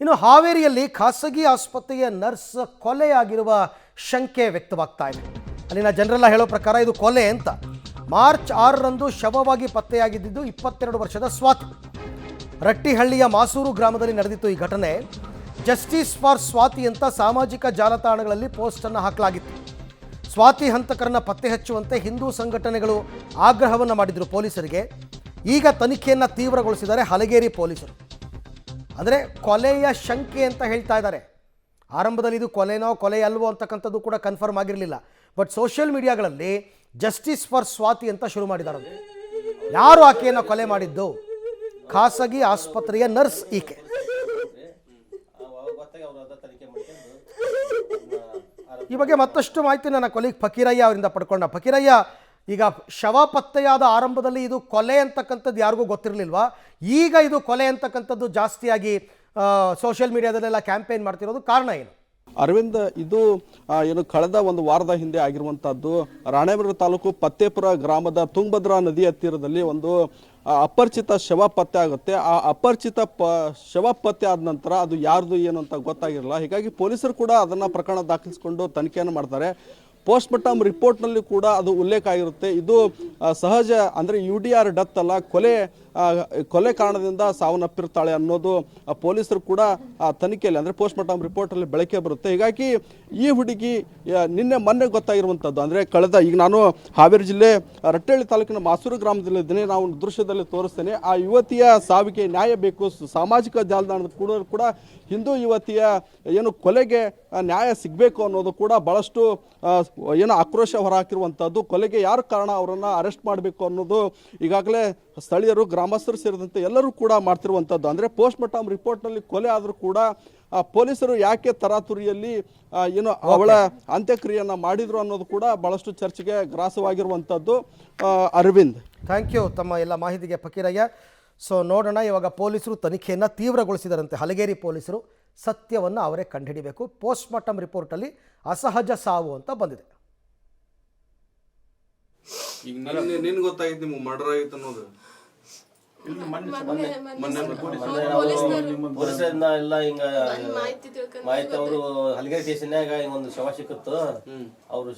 ಇನ್ನು ಹಾವೇರಿಯಲ್ಲಿ ಖಾಸಗಿ ಆಸ್ಪತ್ರೆಯ ನರ್ಸ್ ಕೊಲೆಯಾಗಿರುವ ಶಂಕೆ ವ್ಯಕ್ತವಾಗ್ತಾ ಇದೆ. ಅಲ್ಲಿನ ಜನರೆಲ್ಲ ಹೇಳೋ ಪ್ರಕಾರ ಇದು ಕೊಲೆ ಅಂತ. ಮಾರ್ಚ್ 6ರಂದು ಶವವಾಗಿ ಪತ್ತೆಯಾಗಿದ್ದು 22 ವರ್ಷದ ಸ್ವಾತಿ. ರಟ್ಟಿಹಳ್ಳಿಯ ಮಾಸೂರು ಗ್ರಾಮದಲ್ಲಿ ನಡೆದಿತ್ತು ಈ ಘಟನೆ. ಜಸ್ಟಿಸ್ ಫಾರ್ ಸ್ವಾತಿ ಅಂತ ಸಾಮಾಜಿಕ ಜಾಲತಾಣಗಳಲ್ಲಿ ಪೋಸ್ಟನ್ನು ಹಾಕಲಾಗಿತ್ತು. ಸ್ವಾತಿ ಹಂತಕರನ್ನ ಪತ್ತೆ ಹಚ್ಚುವಂತೆ ಹಿಂದೂ ಸಂಘಟನೆಗಳು ಆಗ್ರಹವನ್ನು ಮಾಡಿದರು ಪೊಲೀಸರಿಗೆ. ಈಗ ತನಿಖೆಯನ್ನು ತೀವ್ರಗೊಳಿಸಿದ್ದಾರೆ ಹಲಗೇರಿ ಪೊಲೀಸರು. ಅಂದರೆ ಕೊಲೆಯ ಶಂಕೆ ಅಂತ ಹೇಳ್ತಾ ಇದ್ದಾರೆ. ಆರಂಭದಲ್ಲಿ ಇದು ಕೊಲೆನೋ ಕೊಲೆ ಅಲ್ವೋ ಅಂತಕ್ಕಂಥದ್ದು ಕೂಡ ಕನ್ಫರ್ಮ್ ಆಗಿರಲಿಲ್ಲ. ಬಟ್ ಸೋಷಿಯಲ್ ಮೀಡಿಯಾಗಳಲ್ಲಿ ಜಸ್ಟಿಸ್ ಫಾರ್ ಸ್ವಾತಿ ಅಂತ ಶುರು ಮಾಡಿದ್ದಾರೆ. ಯಾರು ಆಕೆಯನ್ನು ಕೊಲೆ ಮಾಡಿದ್ದು? ಖಾಸಗಿ ಆಸ್ಪತ್ರೆಯ ನರ್ಸ್ ಈಕೆ. ಈ ಬಗ್ಗೆ ಮತ್ತಷ್ಟು ಮಾಹಿತಿ ನನ್ನ ಕೊಲೀಗ್ ಫಕೀರಯ್ಯ ಅವರಿಂದ ಪಡ್ಕೊಂಡ. ಫಕೀರಯ್ಯ, ಈಗ ಶವ ಪತ್ತೆಯಾದ ಆರಂಭದಲ್ಲಿ ಇದು ಕೊಲೆ ಅಂತಕ್ಕಂಥದ್ದು ಯಾರಿಗೂ ಗೊತ್ತಿರಲಿಲ್ವಾ? ಈಗ ಇದು ಕೊಲೆ ಅಂತಕ್ಕಂಥದ್ದು ಜಾಸ್ತಿಯಾಗಿ ಸೋಷಿಯಲ್ ಮೀಡಿಯಾದಲ್ಲೆಲ್ಲ ಕ್ಯಾಂಪೇನ್ ಮಾಡ್ತಿರೋದು ಕಾರಣ ಏನು? ಅರವಿಂದ್, ಇದು ಏನು ಕಳೆದ ಒಂದು ವಾರದ ಹಿಂದೆ ಆಗಿರುವಂತಹದ್ದು. ರಾಣೇಬೆನ್ನೂರು ತಾಲೂಕು ಪತ್ತೇಪುರ ಗ್ರಾಮದ ತುಂಗಭದ್ರಾ ನದಿಯ ತೀರದಲ್ಲಿ ಒಂದು ಅಪರಿಚಿತ ಶವ ಪತ್ತೆ ಆಗುತ್ತೆ. ಆ ಅಪರಿಚಿತ ಶವ ಪತ್ತೆ ಆದ ನಂತರ ಅದು ಯಾರ್ದು ಏನು ಅಂತ ಗೊತ್ತಾಗಿರಲ್ಲ. ಹೀಗಾಗಿ ಪೊಲೀಸರು ಕೂಡ ಅದನ್ನ ಪ್ರಕರಣ ದಾಖಲಿಸಿಕೊಂಡು ತನಿಖೆಯನ್ನು ಮಾಡ್ತಾರೆ. ಪೋಸ್ಟ್ ಮಾರ್ಟಮ್ ರಿಪೋರ್ಟ್ನಲ್ಲಿ ಕೂಡ ಅದು ಉಲ್ಲೇಖ ಆಗಿರುತ್ತೆ. ಇದು ಸಹಜ ಅಂದರೆ UDR ಡೆತ್ ಅಲ್ಲ, ಕೊಲೆ ಕಾರಣದಿಂದ ಸಾವನ್ನಪ್ಪಿರ್ತಾಳೆ ಅನ್ನೋದು ಪೊಲೀಸರು ಕೂಡ ತನಿಖೆಯಲ್ಲಿ ಅಂದರೆ ಪೋಸ್ಟ್ ಮಾರ್ಟಮ್ ರಿಪೋರ್ಟಲ್ಲಿ ಬೆಳಕೆ ಬರುತ್ತೆ. ಹೀಗಾಗಿ ಈ ಹುಡುಗಿ ಮೊನ್ನೆ ಗೊತ್ತಾಗಿರುವಂಥದ್ದು ಅಂದರೆ ಈಗ ನಾನು ಹಾವೇರಿ ಜಿಲ್ಲೆ ರಟ್ಟಹಳ್ಳಿ ತಾಲೂಕಿನ ಮಾಸೂರು ಗ್ರಾಮದಲ್ಲಿದ್ದೇನೆ. ನಾವು ದೃಶ್ಯದಲ್ಲಿ ತೋರಿಸ್ತೇನೆ. ಆ ಯುವತಿಯ ಸಾವಿಗೆ ನ್ಯಾಯ ಬೇಕು. ಸಾಮಾಜಿಕ ಜಾಲತಾಣದ ಕೂಡ ಹಿಂದೂ ಯುವತಿಯ ಏನು ಕೊಲೆಗೆ ನ್ಯಾಯ ಸಿಗಬೇಕು ಅನ್ನೋದು ಕೂಡ ಬಹಳಷ್ಟು ಏನು ಆಕ್ರೋಶ ಹೊರಹಾಕಿರುವಂಥದ್ದು. ಕೊಲೆಗೆ ಯಾರು ಕಾರಣ ಅವರನ್ನು ಅರೆಸ್ಟ್ ಮಾಡಬೇಕು ಅನ್ನೋದು ಈಗಾಗಲೇ ಸ್ಥಳೀಯರು, ಗ್ರಾಮಸ್ಥರು ಸೇರಿದಂತೆ ಎಲ್ಲರೂ ಕೂಡ ಮಾಡ್ತಿರುವಂಥದ್ದು. ಅಂದರೆ ಪೋಸ್ಟ್ ಮಾರ್ಟಮ್ ರಿಪೋರ್ಟ್ನಲ್ಲಿ ಕೊಲೆ ಆದರೂ ಕೂಡ ಪೊಲೀಸರು ಯಾಕೆ ತರಾತುರಿಯಲ್ಲಿ ಏನು ಅವಳ ಅಂತ್ಯಕ್ರಿಯೆಯನ್ನು ಮಾಡಿದ್ರು ಅನ್ನೋದು ಕೂಡ ಬಹಳಷ್ಟು ಚರ್ಚೆಗೆ ಗ್ರಾಸವಾಗಿರುವಂಥದ್ದು. ಅರವಿಂದ್, ಥ್ಯಾಂಕ್ ಯು ತಮ್ಮ ಎಲ್ಲ ಮಾಹಿತಿಗೆ ಫಕೀರಯ್ಯ. ಸೊ ನೋಡೋಣ, ಇವಾಗ ಪೊಲೀಸರು ತನಿಖೆಯನ್ನು ತೀವ್ರಗೊಳಿಸಿದರಂತೆ. ಹಲಗೇರಿ ಪೊಲೀಸರು ಸತ್ಯವನ್ನು ಅವರೇ ಕಂಡುಹಿಡಿಬೇಕು. ಪೋಸ್ಟ್ ಮಾರ್ಟಮ್ ರಿಪೋರ್ಟಲ್ಲಿ ಅಸಹಜ ಸಾವು ಅಂತ ಬಂದಿದೆ. ಈಗ ನಿನ್ ಗೊತ್ತಾಗಿತ್ತು ನಿಮ್ಗೆ ಮರ್ಡರ್ ಆಗಿತ್ತು ಅನ್ನೋದು? ಪೊಲೀಸರಿಂದ ಎಲ್ಲ ಹಿಂಗ ಮಾಹಿತಿ ಅವರು ಹಲಗೇರಿ ಸ್ಟೇಷನ್ಯಾಗ ಒಂದು ಶವ ಸಿಕ್ಕಿತ್ತು. ಅವರು